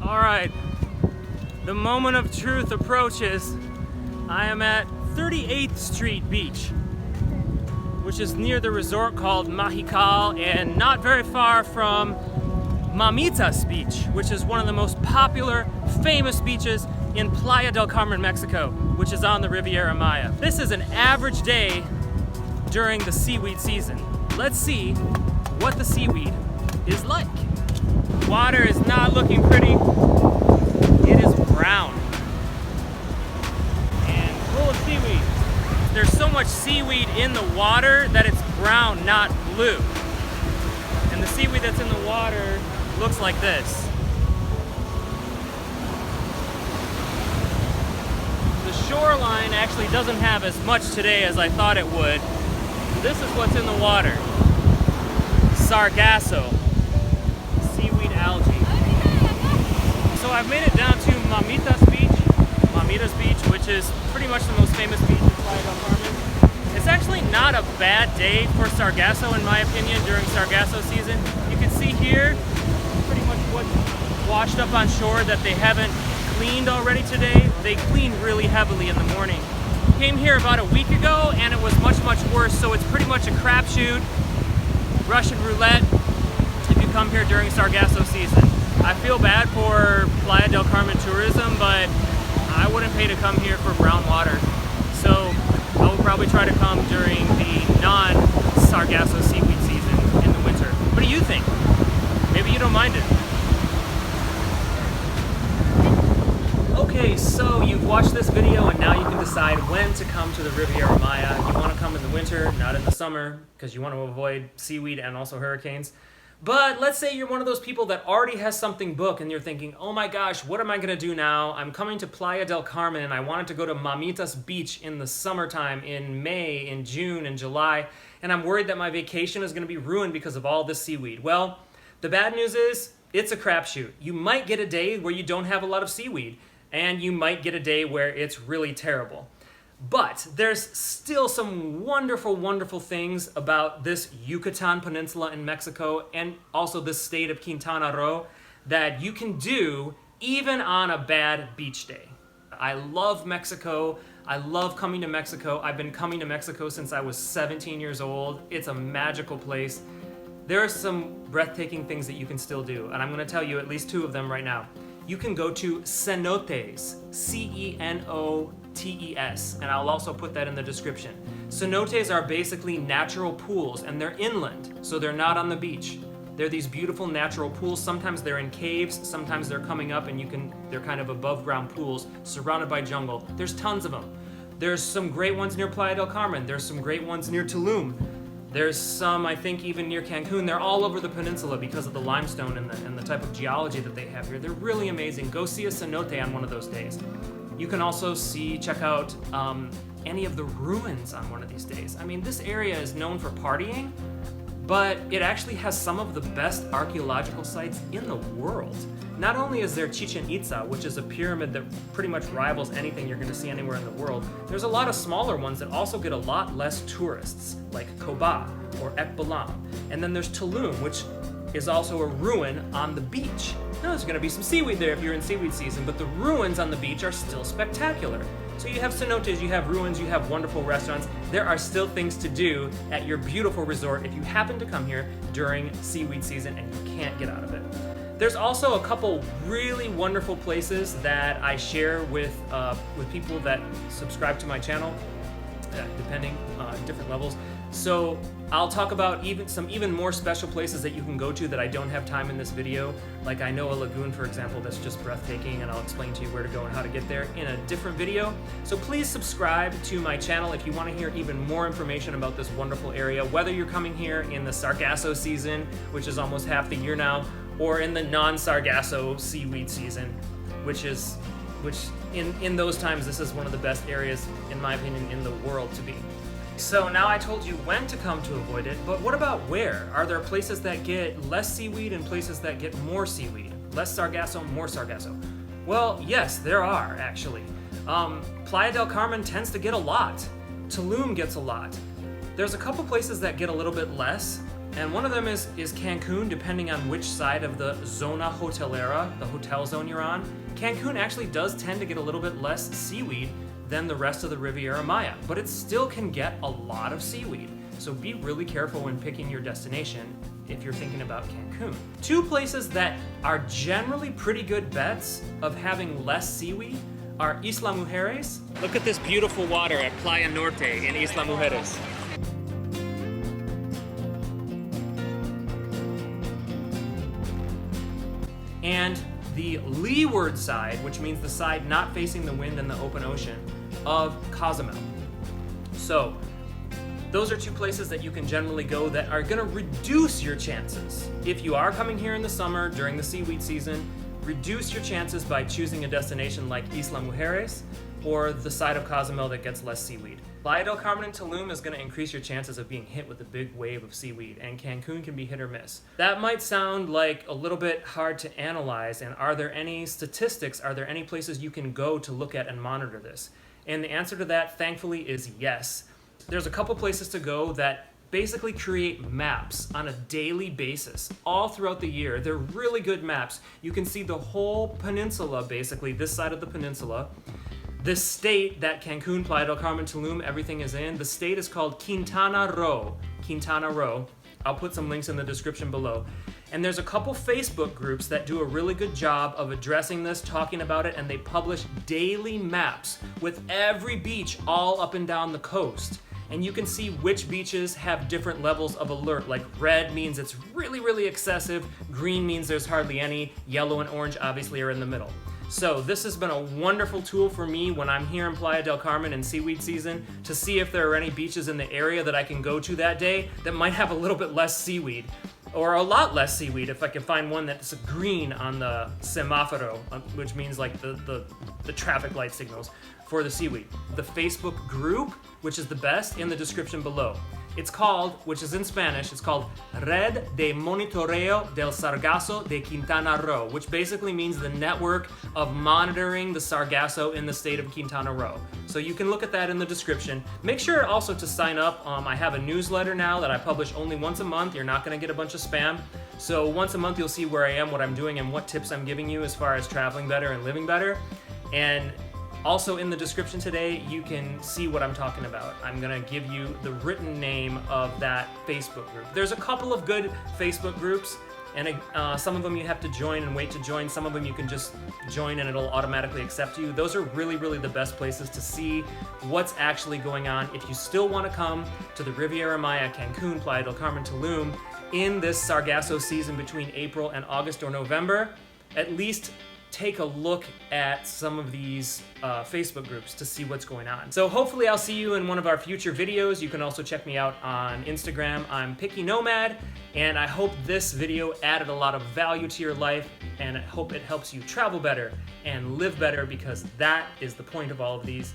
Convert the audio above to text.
All right, the moment of truth approaches. I am at 38th Street Beach, which is near the resort called Majical and not very far from Mamitas Beach, which is one of the most popular, famous beaches in Playa del Carmen, Mexico, which is on the Riviera Maya. This is an average day during the seaweed season. Let's see what the seaweed is like. Water is not looking pretty. It is brown and full of seaweed. There's so much seaweed in the water that it's brown, not blue. And the seaweed that's in the water looks like this. The shoreline actually doesn't have as much today as I thought it would. This is what's in the water. Sargasso, seaweed algae. So I've made it down to Mamitas Beach, which is pretty much the most famous beach in Playa del Carmen. It's actually not a bad day for Sargasso, in my opinion, during Sargasso season. You can see here pretty much what's washed up on shore that they haven't cleaned already today. They cleaned really heavily in the morning. Came here about a week ago and it was much, much worse, so it's pretty much a crapshoot, Russian roulette, if you come here during Sargasso season. I feel bad for Playa del Carmen tourism, but I wouldn't pay to come here for brown water. So I will probably try to come during the non-Sargasso seaweed season in the winter. What do you think? Maybe you don't mind it. Okay, so you've watched this video and now you can decide when to come to the Riviera Maya. You want to come in the winter, not in the summer, because you want to avoid seaweed and also hurricanes. But let's say you're one of those people that already has something booked and you're thinking, oh my gosh, what am I going to do now? I'm coming to Playa del Carmen and I wanted to go to Mamitas Beach in the summertime, in May, in June, in July, and I'm worried that my vacation is going to be ruined because of all this seaweed. Well, the bad news is it's a crapshoot. You might get a day where you don't have a lot of seaweed, and you might get a day where it's really terrible. But there's still some wonderful, wonderful things about this Yucatan Peninsula in Mexico and also this state of Quintana Roo that you can do even on a bad beach day. I love Mexico. I love coming to Mexico. I've been coming to Mexico since I was 17 years old. It's a magical place. There are some breathtaking things that you can still do, and I'm going to tell you at least two of them right now. You can go to cenotes, C-E-N-O-T-E-S, and I'll also put that in the description. Cenotes are basically natural pools, and they're inland, so they're not on the beach. They're these beautiful natural pools. Sometimes they're in caves, sometimes they're coming up, and they're kind of above ground pools surrounded by jungle. There's tons of them. There's some great ones near Playa del Carmen. There's some great ones near Tulum. There's some, I think, even near Cancun. They're all over the peninsula because of the limestone and the type of geology that they have here. They're really amazing. Go see a cenote on one of those days. You can also check out any of the ruins on one of these days. I mean, this area is known for partying, but it actually has some of the best archaeological sites in the world. Not only is there Chichen Itza, which is a pyramid that pretty much rivals anything you're going to see anywhere in the world, there's a lot of smaller ones that also get a lot less tourists, like Coba or Balaam. And then there's Tulum, which is also a ruin on the beach. Now, there's going to be some seaweed there if you're in seaweed season, but the ruins on the beach are still spectacular. So you have cenotes, you have ruins, you have wonderful restaurants. There are still things to do at your beautiful resort if you happen to come here during seaweed season and you can't get out of it. There's also a couple really wonderful places that I share with people that subscribe to my channel, depending on different levels. So I'll talk about some even more special places that you can go to that I don't have time in this video. Like I know a lagoon, for example, that's just breathtaking, and I'll explain to you where to go and how to get there in a different video. So please subscribe to my channel if you want to hear even more information about this wonderful area, whether you're coming here in the Sargasso season, which is almost half the year now, or in the non-Sargasso seaweed season, which in those times, this is one of the best areas, in my opinion, in the world to be. So now I told you when to come to avoid it, but what about where? Are there places that get less seaweed and places that get more seaweed? Less Sargasso, more Sargasso? Well, yes, there are, actually. Playa del Carmen tends to get a lot. Tulum gets a lot. There's a couple places that get a little bit less, And one of them is Cancun, depending on which side of the zona hotelera, the hotel zone you're on. Cancun actually does tend to get a little bit less seaweed than the rest of the Riviera Maya, but it still can get a lot of seaweed. So be really careful when picking your destination if you're thinking about Cancun. Two places that are generally pretty good bets of having less seaweed are Isla Mujeres. Look at this beautiful water at Playa Norte in Isla Mujeres. And the leeward side, which means the side not facing the wind and the open ocean, of Cozumel. So those are two places that you can generally go that are gonna reduce your chances. If you are coming here in the summer during the seaweed season, reduce your chances by choosing a destination like Isla Mujeres or the side of Cozumel that gets less seaweed. Playa del Carmen and Tulum is going to increase your chances of being hit with a big wave of seaweed, and Cancun can be hit or miss. That might sound like a little bit hard to analyze, and are there any statistics, are there any places you can go to look at and monitor this? And the answer to that, thankfully, is yes. There's a couple places to go that basically create maps on a daily basis all throughout the year. They're really good maps. You can see the whole peninsula, basically, this side of the peninsula. The state that Cancun, Playa del Carmen, Tulum, everything is in, the state is called Quintana Roo. Quintana Roo. I'll put some links in the description below. And there's a couple Facebook groups that do a really good job of addressing this, talking about it, and they publish daily maps with every beach all up and down the coast. And you can see which beaches have different levels of alert. Like red means it's really, really excessive. Green means there's hardly any. Yellow and orange obviously are in the middle. So this has been a wonderful tool for me when I'm here in Playa del Carmen in seaweed season to see if there are any beaches in the area that I can go to that day that might have a little bit less seaweed. Or a lot less seaweed if I can find one that's green on the semaforo, which means like the traffic light signals for the seaweed. The Facebook group, which is the best, in the description below. It's called, which is in Spanish, it's called Red de Monitoreo del Sargazo de Quintana Roo, which basically means the network of monitoring the Sargasso in the state of Quintana Roo. So you can look at that in the description. Make sure also to sign up. I have a newsletter now that I publish only once a month. You're not gonna get a bunch of spam. So once a month you'll see where I am, what I'm doing, and what tips I'm giving you as far as traveling better and living better. And also in the description today, you can see what I'm talking about. I'm gonna give you the written name of that Facebook group. There's a couple of good Facebook groups, and some of them you have to join and wait to join. Some of them you can just join and it'll automatically accept you. Those are really, really the best places to see what's actually going on. If you still wanna come to the Riviera Maya, Cancun, Playa del Carmen, Tulum, in this Sargasso season between April and August or November, at least take a look at some of these Facebook groups to see what's going on. So hopefully I'll see you in one of our future videos. You can also check me out on Instagram. I'm Picky Nomad, and I hope this video added a lot of value to your life, and I hope it helps you travel better and live better, because that is the point of all of these.